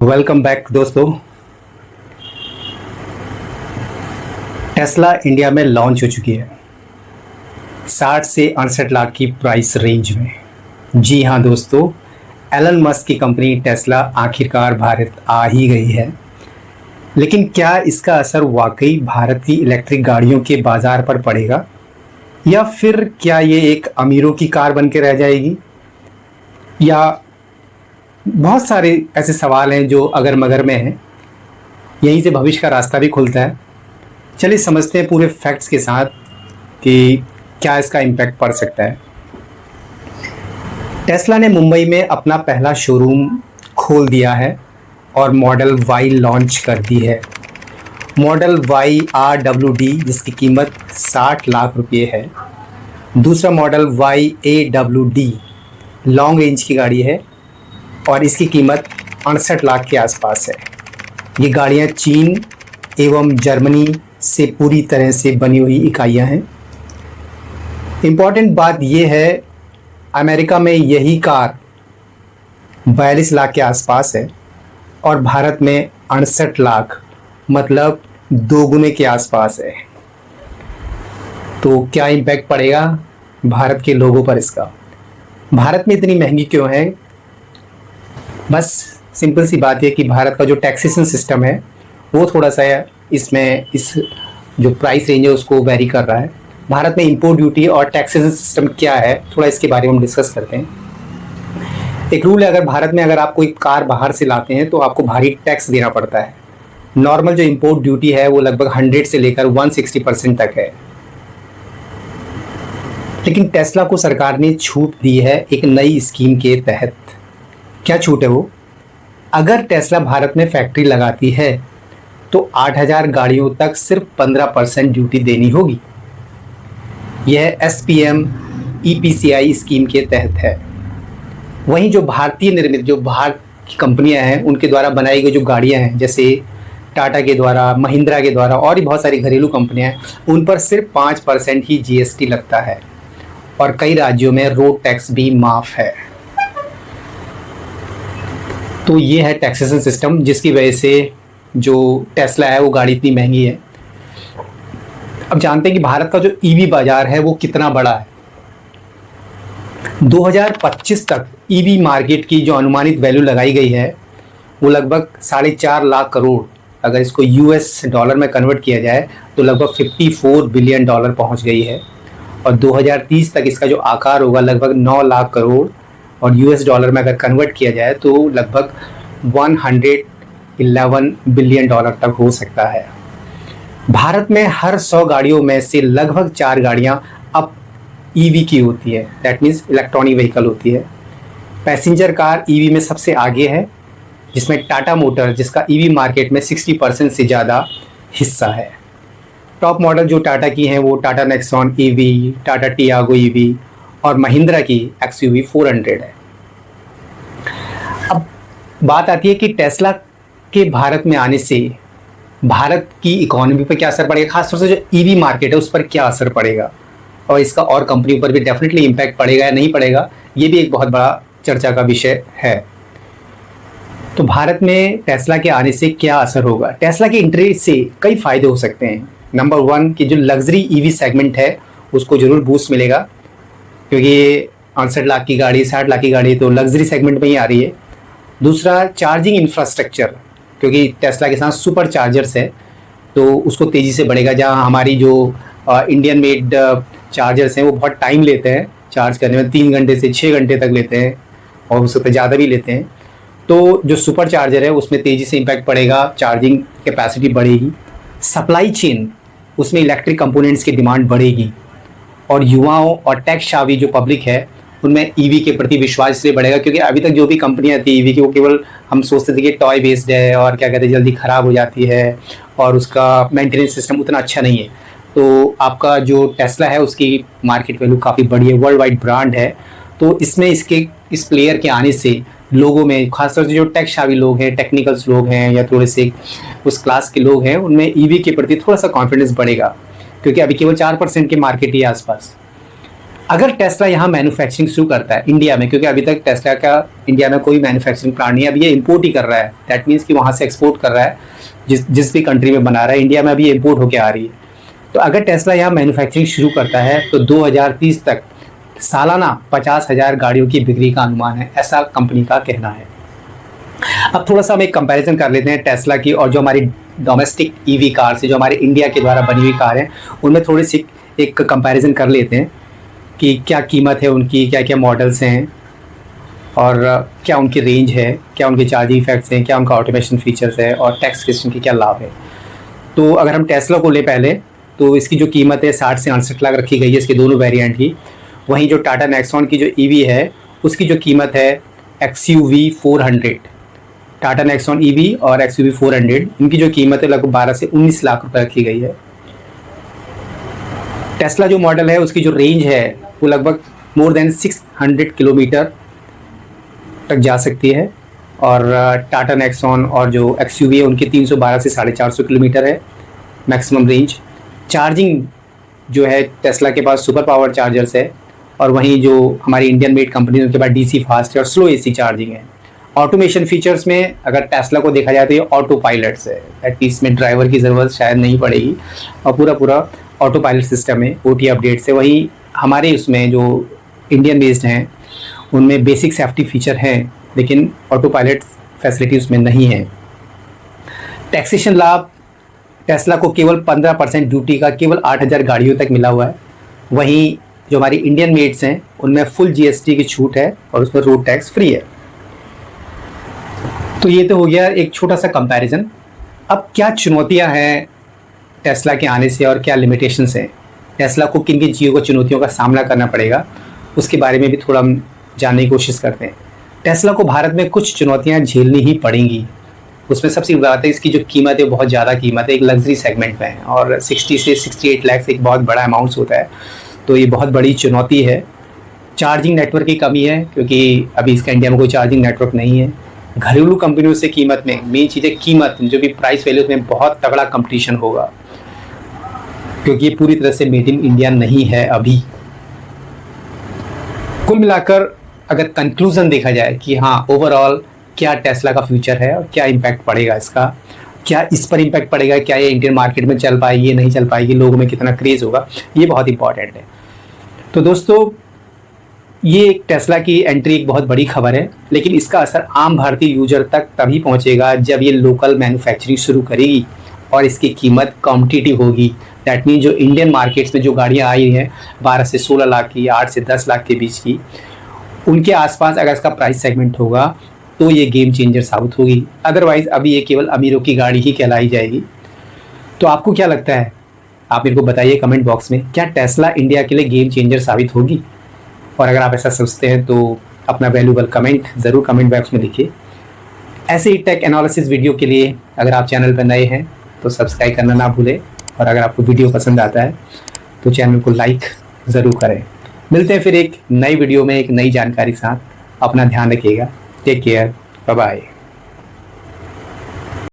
Welcome back दोस्तों। Tesla India में launch हो चुकी है 60 से 68 लाख की प्राइस रेंज में। जी हाँ दोस्तों, एलन मस्क की कंपनी टेस्ला आखिरकार भारत आ ही गई है। लेकिन क्या इसका असर वाकई भारत की इलेक्ट्रिक गाड़ियों के बाज़ार पर पड़ेगा, या फिर क्या ये एक अमीरों की कार बन के रह जाएगी? या बहुत सारे ऐसे सवाल हैं जो अगर मगर में हैं। यहीं से भविष्य का रास्ता भी खुलता है। चलिए समझते हैं पूरे फैक्ट्स के साथ कि क्या इसका इम्पैक्ट पड़ सकता है। टेस्ला ने मुंबई में अपना पहला शोरूम खोल दिया है और मॉडल वाई लॉन्च कर दी है। मॉडल वाई RWD जिसकी कीमत 60 लाख रुपये है। दूसरा मॉडल YAWD लॉन्ग रेंज की गाड़ी है और इसकी कीमत 68 लाख के आसपास है। ये गाड़ियाँ चीन एवं जर्मनी से पूरी तरह से बनी हुई इकाइयाँ हैं। इम्पॉर्टेंट बात यह है, अमेरिका में यही कार 42 लाख के आसपास है और भारत में 68 लाख, मतलब दोगुने के आसपास है। तो क्या इम्पैक्ट पड़ेगा भारत के लोगों पर इसका? भारत में इतनी महंगी क्यों है? बस सिंपल सी बात है कि भारत का जो टैक्सेशन सिस्टम है वो थोड़ा सा इसमें इस जो प्राइस रेंज है उसको वेरी कर रहा है। भारत में इंपोर्ट ड्यूटी और टैक्सेशन सिस्टम क्या है, थोड़ा इसके बारे में हम डिस्कस करते हैं। एक रूल है, अगर भारत में अगर आप कोई कार बाहर से लाते हैं तो आपको भारी टैक्स देना पड़ता है। नॉर्मल जो इंपोर्ट ड्यूटी है वो लगभग 100 से लेकर 160% तक है। लेकिन टेस्ला को सरकार ने छूट दी है एक नई स्कीम के तहत। क्या छूट है वो? अगर टेस्ला भारत में फैक्ट्री लगाती है तो 8000 गाड़ियों तक सिर्फ 15% ड्यूटी देनी होगी। यह SPM EPCI स्कीम के तहत है। वहीं जो भारतीय निर्मित जो बाहर की कंपनियां हैं उनके द्वारा बनाई गई जो गाड़ियां हैं, जैसे टाटा के द्वारा, महिंद्रा के द्वारा और भी बहुत सारी घरेलू कंपनियां हैं, उन पर सिर्फ 5% ही GST लगता है और कई राज्यों में रोड टैक्स भी माफ़ है। तो ये है टैक्सेशन सिस्टम जिसकी वजह से जो टेस्ला है वो गाड़ी इतनी महंगी है। अब जानते हैं कि भारत का जो EV बाजार है वो कितना बड़ा है। 2025 तक EV मार्केट की जो अनुमानित वैल्यू लगाई गई है वो लगभग 4.5 लाख करोड़, अगर इसको US डॉलर में कन्वर्ट किया जाए तो लगभग $54 बिलियन पहुंच गई है। और 2030 तक इसका जो आकार होगा लगभग 9 लाख करोड़ और US डॉलर में अगर कन्वर्ट किया जाए तो लगभग 111 बिलियन डॉलर तक हो सकता है। भारत में हर 100 गाड़ियों में से लगभग 4 गाड़ियां अब EV की होती है, दैट मीन्स इलेक्ट्रॉनिक व्हीकल होती है। पैसेंजर कार EV में सबसे आगे है, जिसमें टाटा मोटर जिसका EV मार्केट में 60% से ज़्यादा हिस्सा है। टॉप मॉडल जो टाटा की हैं वो Tata Nexon EV, Tata Tiago EV और महिंद्रा की XUV 400 है। अब बात आती है कि टेस्ला के भारत में आने से भारत की इकोनॉमी पर क्या असर पड़ेगा, खासतौर से जो EV मार्केट है उस पर क्या असर पड़ेगा, और इसका और कंपनियों पर भी डेफिनेटली इम्पैक्ट पड़ेगा या नहीं पड़ेगा, ये भी एक बहुत बड़ा चर्चा का विषय है। तो भारत में टेस्ला के आने से क्या असर होगा? टेस्ला की एंट्री से कई फायदे हो सकते हैं। नंबर 1 कि जो लग्जरी EV सेगमेंट है उसको ज़रूर बूस्ट मिलेगा, क्योंकि 68 लाख की गाड़ी, 60 लाख की गाड़ी तो लग्जरी सेगमेंट में ही आ रही है। दूसरा, चार्जिंग इंफ्रास्ट्रक्चर, क्योंकि टेस्ला के साथ सुपर चार्जर्स है तो उसको तेज़ी से बढ़ेगा। जहाँ हमारी जो इंडियन मेड चार्जर्स हैं वो बहुत टाइम लेते हैं चार्ज करने में, 3 घंटे से 6 घंटे तक लेते हैं और उससे तो ज़्यादा भी लेते हैं। तो जो सुपर चार्जर है उसमें तेज़ी से इम्पैक्ट पड़ेगा, चार्जिंग कैपेसिटी बढ़ेगी। सप्लाई चेन, उसमें इलेक्ट्रिक कंपोनेंट्स की डिमांड बढ़ेगी और युवाओं और टेक सावी जो पब्लिक है उनमें EV के प्रति विश्वास इसलिए बढ़ेगा क्योंकि अभी तक जो भी कंपनियां थी EV की वो केवल हम सोचते थे कि टॉय बेस्ड है और क्या कहते हैं जल्दी ख़राब हो जाती है और उसका मेंटेनेंस सिस्टम उतना अच्छा नहीं है। तो आपका जो टेस्ला है उसकी मार्केट वैल्यू काफ़ी बड़ी है, वर्ल्ड वाइड ब्रांड है। तो इसमें इस प्लेयर के आने से लोगों में, खासतौर से जो टेक सावी लोग हैं, टेक्निकल्स लोग हैं या थोड़े से उस क्लास के लोग हैं, उनमें EV के प्रति थोड़ा सा कॉन्फिडेंस बढ़ेगा, क्योंकि अभी केवल 4% के मार्केट ही आसपास। अगर टेस्ला यहाँ मैन्युफैक्चरिंग शुरू करता है इंडिया में, क्योंकि अभी तक टेस्ला का इंडिया में कोई मैन्युफैक्चरिंग प्लांट नहीं है, अभी ये इंपोर्ट ही कर रहा है, दैट मीन्स कि वहाँ से एक्सपोर्ट कर रहा है, जिस भी कंट्री में बना रहा है, इंडिया में अभी इंपोर्ट होकर आ रही है। तो अगर टेस्ला यहाँ मैन्युफैक्चरिंग शुरू करता है तो 2030 तक सालाना 50,000 गाड़ियों की बिक्री का अनुमान है, ऐसा कंपनी का कहना है। अब थोड़ा सा हम एक कंपैरिजन कर लेते हैं टेस्ला की और जो हमारी डोमेस्टिक ईवी कार से, जो हमारे इंडिया के द्वारा बनी हुई कार है, उनमें थोड़ी सी एक कंपैरिजन कर लेते हैं कि क्या कीमत है उनकी, क्या क्या मॉडल्स हैं और क्या उनकी रेंज है, क्या उनके चार्जिंग इफेक्ट्स हैं, क्या उनका ऑटोमेशन फीचर्स है और टैक्स सिस्टम के क्या लाभ है। तो अगर हम टेस्ला को ले पहले, तो इसकी जो कीमत है 60 से 68 लाख रखी गई है इसके दोनों वेरिएंट की। वहीं जो टाटा नेक्सॉन की जो ईवी है उसकी जो कीमत है XUV 400, टाटा नेक्सॉन ईवी और XUV 400, इनकी जो कीमत है लगभग 12 से 19 लाख रुपए रखी गई है। टेस्ला जो मॉडल है उसकी जो रेंज है वो लगभग मोर देन 600 किलोमीटर तक जा सकती है और टाटा नेक्सॉन और जो XUV है उनकी 312 से 450 किलोमीटर है मैक्सिमम रेंज। चार्जिंग जो है टेस्ला के पास सुपर पावर चार्जर्स है और वहीं जो हमारी इंडियन मेड कंपनी उनके पास DC फास्ट है और स्लो AC चार्जिंग है। ऑटोमेशन फीचर्स में अगर टेस्ला को देखा जाए तो ये ऑटो पायलट्स है, एटलीस्ट में ड्राइवर की ज़रूरत शायद नहीं पड़ेगी और पूरा ऑटो पायलट सिस्टम है, OTA अपडेट से। वहीं हमारे उसमें जो इंडियन बेस्ड हैं उनमें बेसिक सेफ्टी फीचर हैं लेकिन ऑटो पायलट फैसिलिटी उसमें नहीं है। टैक्सेशन लाभ टेस्ला को केवल 15% ड्यूटी का केवल 8,000 गाड़ियों तक मिला हुआ है। वहीं जो हमारी इंडियन मेड्स हैं उनमें फुल GST की छूट है और उसमें रोड टैक्स फ्री है। तो ये तो हो गया एक छोटा सा कंपैरिजन। अब क्या चुनौतियां हैं टेस्ला के आने से और क्या लिमिटेशंस हैं, टेस्ला को किन किन चीज़ों को चुनौतियों का सामना करना पड़ेगा, उसके बारे में भी थोड़ा हम जानने की कोशिश करते हैं। टेस्ला को भारत में कुछ चुनौतियां झेलनी ही पड़ेंगी। उसमें सबसे बड़ी बात है इसकी जो कीमत है बहुत ज़्यादा कीमत है, एक लग्जरी सेगमेंट में है और 60 से 68 लाख एक बहुत बड़ा अमाउंट्स होता है, तो ये बहुत बड़ी चुनौती है। चार्जिंग नेटवर्क की कमी है क्योंकि अभी इसका इंडिया में कोई चार्जिंग नेटवर्क नहीं है। घरेलू कंपनियों से कीमत में, मेन चीज़ है कीमत, जो भी प्राइस वैल्यू में बहुत तगड़ा कंपटीशन होगा क्योंकि ये पूरी तरह से मेड इन इंडिया नहीं है अभी। कुल मिलाकर अगर कंक्लूजन देखा जाए कि हाँ ओवरऑल क्या टेस्ला का फ्यूचर है और क्या इम्पैक्ट पड़ेगा इसका, क्या इस पर इम्पैक्ट पड़ेगा, क्या ये इंडियन मार्केट में चल पाएगी ये नहीं चल पाएगी, लोगों में कितना क्रेज़ होगा, ये बहुत इंपॉर्टेंट है। तो दोस्तों ये एक टेस्ला की एंट्री एक बहुत बड़ी खबर है, लेकिन इसका असर आम भारतीय यूजर तक तभी पहुंचेगा जब ये लोकल मैन्युफैक्चरिंग शुरू करेगी और इसकी कीमत कॉम्पिटिटिव होगी। दैट मीन जो इंडियन मार्केट्स में जो गाड़ियां आई हैं 12 से 16 लाख की, 8 से 10 लाख के बीच की, उनके आसपास अगर इसका प्राइस सेगमेंट होगा तो ये गेम चेंजर साबित होगी। अदरवाइज़ अभी ये केवल अमीरों की गाड़ी ही कहलाई जाएगी। तो आपको क्या लगता है, आप मेरे को बताइए कमेंट बॉक्स में, क्या टेस्ला इंडिया के लिए गेम चेंजर साबित होगी? और अगर आप ऐसा सोचते हैं तो अपना वैल्यूबल कमेंट ज़रूर कमेंट बॉक्स में लिखिए। ऐसे ही टेक एनालिसिस वीडियो के लिए अगर आप चैनल पर नए हैं तो सब्सक्राइब करना ना भूलें और अगर आपको वीडियो पसंद आता है तो चैनल को लाइक ज़रूर करें। मिलते हैं फिर एक नई वीडियो में एक नई जानकारी के साथ। अपना ध्यान रखिएगा। Take care, bye bye.